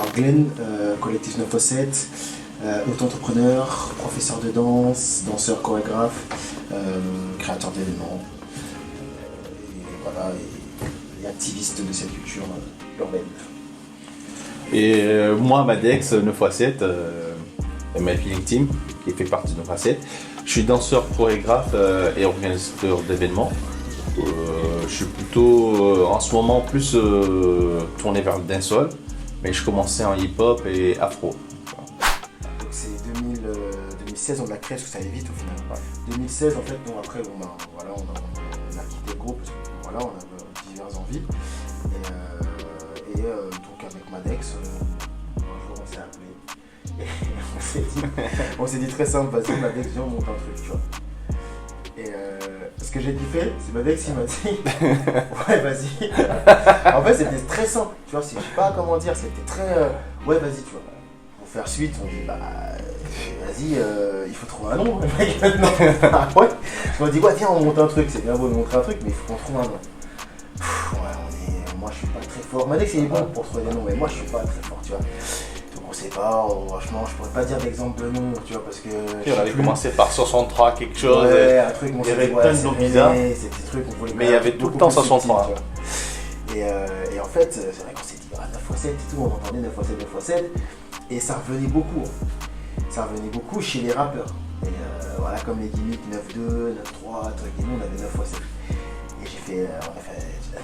Alors Glenn, collectif 9x7, auto-entrepreneur, professeur de danse, danseur, chorégraphe, créateur d'événements, et voilà, et activiste de cette culture urbaine. Et moi, Madex, 9x7, My Feeling Team, qui fait partie de 9x7. Je suis danseur, chorégraphe et organisateur d'événements. Je suis plutôt en ce moment plus tourné vers le dancehall, mais je commençais en hip-hop et afro. Donc c'est 2016, on l'a créé parce que ça allait vite au final. Ouais. 2016, en fait, nous après, on a quitté le groupe parce que voilà, on a diverses envies. Et donc avec Madex, un jour on s'est appelé et on s'est dit très simple, vas-y Madex, viens on monte un truc, tu vois. Et ce que j'ai kiffé, c'est Madex il m'a dit ouais vas-y. En fait c'était très simple, tu vois, je sais pas comment dire, c'était très ouais vas-y tu vois. Pour faire suite, on dit bah vas-y il faut trouver un nom, mec maintenant. Ouais. On dit ouais viens on monte un truc, c'est bien beau de montrer un truc mais il faut qu'on trouve un nom. Moi je suis pas très fort, Madex il est bon pour trouver des noms mais moi je suis pas très fort tu vois. Donc on sait pas, franchement je pourrais pas dire d'exemple de nom tu vois parce que... On avait commencé par 63 quelque chose, ouais, un truc, il y avait plein de noms bizarres, mais il y avait tout le temps 63. Et en fait c'est vrai qu'on s'est dit 9x7 et tout, on entendait 9x7, 9x7 et ça revenait beaucoup. Ça revenait beaucoup chez les rappeurs. Et voilà comme les gimmicks 9-2, 9-3, et nous on avait 9x7. Et j'ai fait,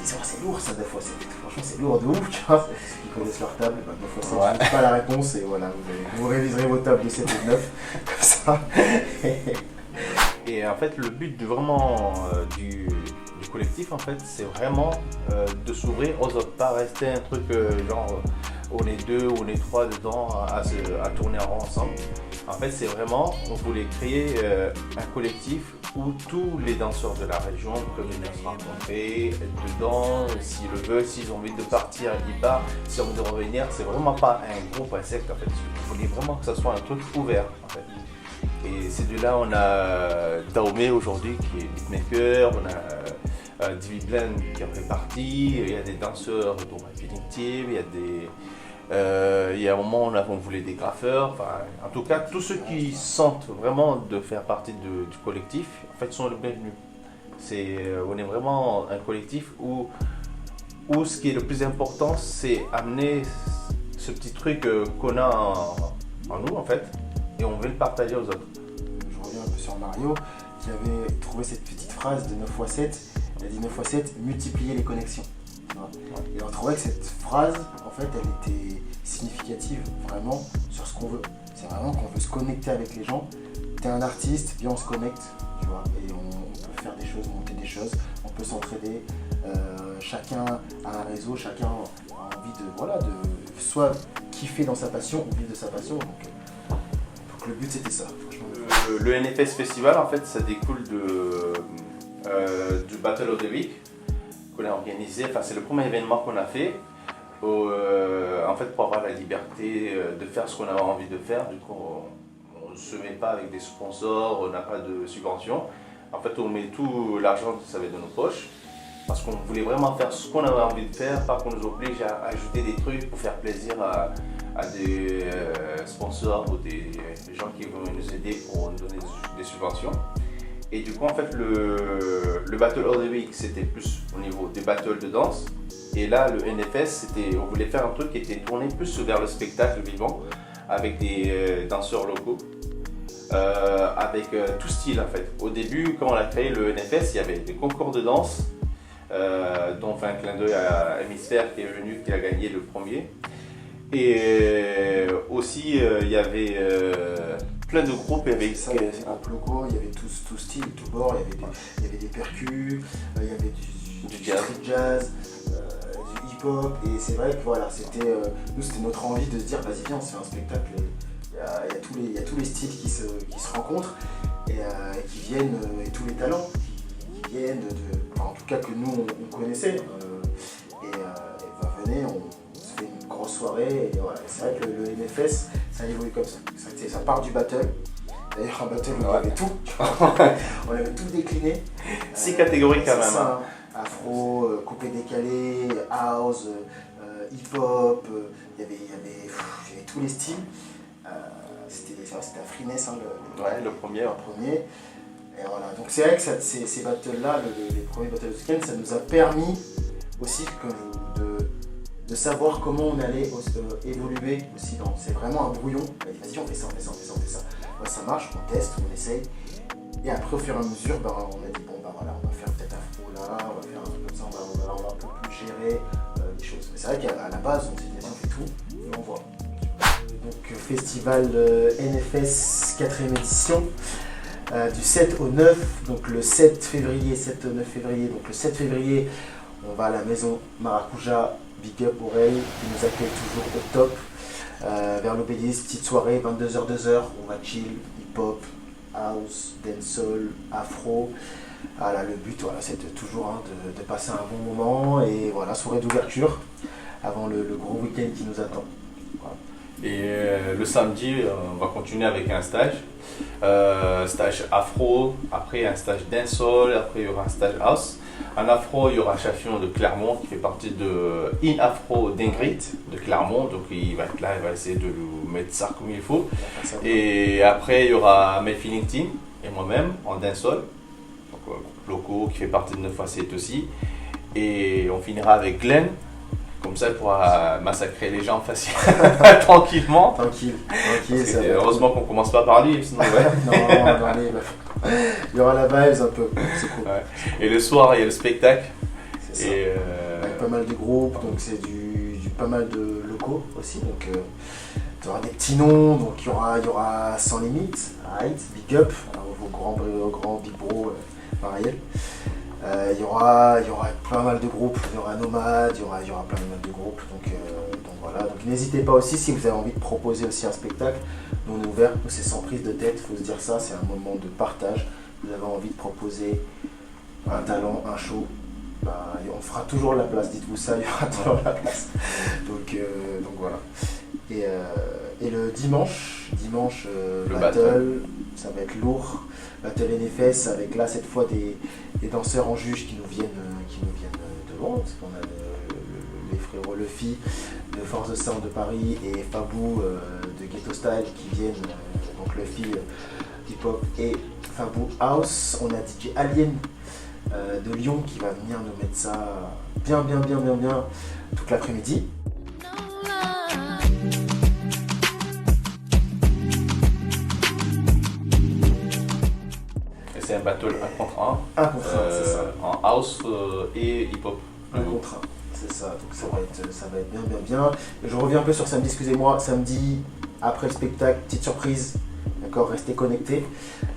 c'est lourd ça 9x7, franchement c'est lourd de ouf, tu vois, ceux qui connaissent leur table, 9x7, ouais. Je ne dis pas la réponse et voilà, vous réviserez vos tables de 7 et de 9, comme ça. Et en fait le but du collectif en fait c'est vraiment de s'ouvrir aux autres, pas rester un truc genre on est deux, on est trois dedans à tourner en rond ensemble. En fait c'est vraiment, on voulait créer un collectif où tous les danseurs de la région peuvent venir se rencontrer, être dedans, s'ils le veulent, s'ils ont envie de partir, ils partent, s'ils ont envie de revenir. C'est vraiment pas un groupe, un secte en fait. Il voulait vraiment que ça soit un truc ouvert en fait. Et c'est de là on a Taomé aujourd'hui qui est beatmaker, on a Divi Blend qui en fait partie, il y a des danseurs dont My Feeling Team, il y a un moment on voulait des graffeurs, enfin, en tout cas tous ceux qui sentent vraiment de faire partie du collectif en fait sont les bienvenus. On est vraiment un collectif où ce qui est le plus important c'est amener ce petit truc qu'on a en nous en fait et on veut le partager aux autres. Je reviens un peu sur Mario qui avait trouvé cette petite phrase de 9x7, il a dit 9x7 multiplier les connexions. Et on trouvait que cette phrase, en fait, elle était significative vraiment sur ce qu'on veut. C'est vraiment qu'on veut se connecter avec les gens. T'es un artiste, viens on se connecte, tu vois, et on peut faire des choses, monter des choses, on peut s'entraider. Chacun a un réseau, chacun a envie de soit kiffer dans sa passion ou vivre de sa passion. Donc le but c'était ça. Le NFS Festival, en fait, ça découle du Battle of the Week qu'on a organisé. Enfin, c'est le premier événement qu'on a fait. En fait, pour avoir la liberté de faire ce qu'on a envie de faire, du coup, on ne se met pas avec des sponsors, on n'a pas de subvention. En fait, on met tout l'argent que ça va de nos poches parce qu'on voulait vraiment faire ce qu'on avait envie de faire, pas qu'on nous oblige à ajouter des trucs pour faire plaisir à des sponsors ou des gens qui vont nous aider pour nous donner des subventions. Et du coup, en fait, le Battle of the Week, c'était plus au niveau des battles de danse. Et là, le NFS, on voulait faire un truc qui était tourné plus vers le spectacle vivant, avec des danseurs locaux, avec tout style en fait. Au début, quand on a créé le NFS, il y avait des concours de danse, dont on fait un clin d'œil à Hémisphère qui est venu, qui a gagné le premier. Et aussi, il y avait plein de groupes avec ça, il y avait des groupes locaux, il y avait tout style, tout bord, il y avait des percus, il y avait du jazz, du hip-hop, et c'est vrai que voilà, c'était notre envie de se dire vas-y viens on se fait un spectacle, il y a tous les styles qui se rencontrent et qui viennent, et tous les talents qui viennent en tout cas que nous on connaissait, venez, on se fait une grosse soirée, et voilà, c'est vrai que le NFS ça évolue comme ça, ça part du battle. D'ailleurs, un battle, on avait tout, on avait tout décliné. 6 catégories quand même. Ça, afro, coupé décalé, house, hip-hop, il y avait tous les styles. C'était à Freeness, hein, le premier. Le premier. Et voilà. Donc c'est vrai que ces battles-là, les premiers battles of the week-end, ça nous a permis aussi de savoir comment on allait évoluer aussi. C'est vraiment un brouillon. Vas-y, on fait ça. Ouais, ça marche, on teste, on essaye. Et après, au fur et à mesure, on a dit, bon, voilà, on va faire peut-être afro là, on va faire un truc comme ça, on va un peu plus gérer les choses. Mais c'est vrai qu'à la base, on s'est dit, on fait tout et on voit. Donc, festival NFS 4e édition. Du 7 au 9, donc le 7 février, 7 au 9 février. Donc le 7 février, on va à la maison Maracuja, big up pour elle, qui nous accueille toujours au top. Vers l'Obélisque, petite soirée, 22h, 2h, on va chill, hip-hop, house, dancehall, afro. Voilà, le but, voilà, c'est toujours de passer un bon moment et voilà, soirée d'ouverture avant le gros week-end qui nous attend. Voilà. Et le samedi, on va continuer avec un stage. Stage afro, après un stage dancehall, après il y aura un stage house. En afro, il y aura un champion de Clermont qui fait partie de In Afro d'Ingrid de Clermont, donc il va être là, il va essayer de nous mettre ça comme il faut. Et après, il y aura Mel Fillington et moi-même en dancehall, donc groupe locaux qui fait partie de 9x7 aussi. Et on finira avec Glenn. Comme ça, il pourra massacrer les gens facilement, tranquillement. Tranquille. Heureusement qu'on commence pas par lui, sinon ouais. Non, il y aura la vibes un peu, c'est cool. Ouais. Et le soir, il y a le spectacle. C'est ça. Avec pas mal de groupes, donc c'est pas mal de locaux aussi. Donc il y aura des petits noms, donc il y aura Sans Limite, Height, Big Up, vos grands Big Bro, Marielle. Il y aura pas mal de groupes, il y aura Nomade, il y aura plein de groupes, donc voilà. Donc n'hésitez pas aussi si vous avez envie de proposer aussi un spectacle, nous on est ouvert, c'est sans prise de tête, il faut se dire ça, c'est un moment de partage. Vous avez envie de proposer un talent, un show, on fera toujours la place, dites-vous ça, il y aura toujours la place. Donc voilà. Et le dimanche le battle, ça va être lourd. Battle NFS avec là cette fois des danseurs en juge qui nous viennent de loin, parce qu'on a les frérots Luffy de Force de Sound de Paris et Fabou de Ghetto Style qui viennent, donc Luffy hip hop et Fabou house. On a DJ Alien de Lyon qui va venir nous mettre ça bien toute l'après-midi. C'est un battle 1 contre 1. 1 contre 1, c'est ça. En house et hip-hop. 1 contre 1, c'est ça. Donc ça va être bien. Je reviens un peu sur samedi, excusez-moi. Samedi, après le spectacle, petite surprise. D'accord, restez connectés.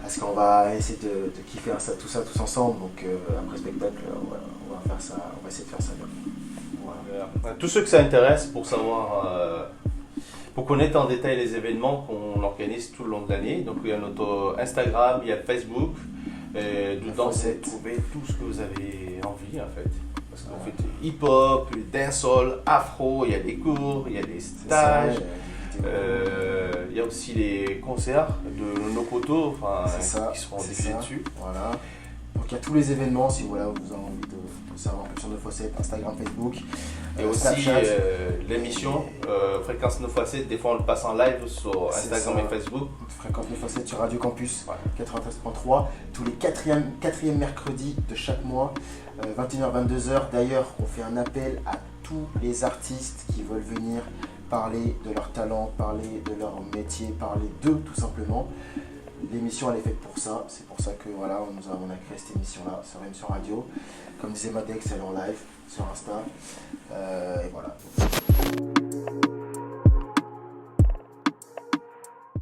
Parce qu'on va essayer de kiffer tout ça tous ensemble. Donc après le spectacle, on va faire ça. On va essayer de faire ça bien. Voilà. Tous ceux que ça intéresse pour savoir. Pour connaître en détail les événements qu'on organise tout le long de l'année. Donc il y a notre Instagram, il y a Facebook. Dedans, vous trouvez tout ce que vous avez envie en fait. Parce qu'on fait du hip-hop, du dancehall, afro, il y a des cours, il y a des stages. Il y a aussi les concerts de nos potos qui seront diffusés dessus. Voilà. Donc il y a tous les événements si vous avez envie de savoir plus sur 9x7, Instagram, Facebook. Et aussi l'émission Fréquence 9x7, des fois on le passe en live sur Instagram et Facebook. Fréquence 9x7 sur Radio Campus 93.3, tous les 4e mercredis de chaque mois, 21h-22h. D'ailleurs, on fait un appel à tous les artistes qui veulent venir parler de leur talent, parler de leur métier, parler d'eux tout simplement. L'émission elle est faite pour ça, c'est pour ça que voilà, on a créé cette émission là sur M sur Radio. Comme disait Madex, elle est en live sur Insta. Et voilà.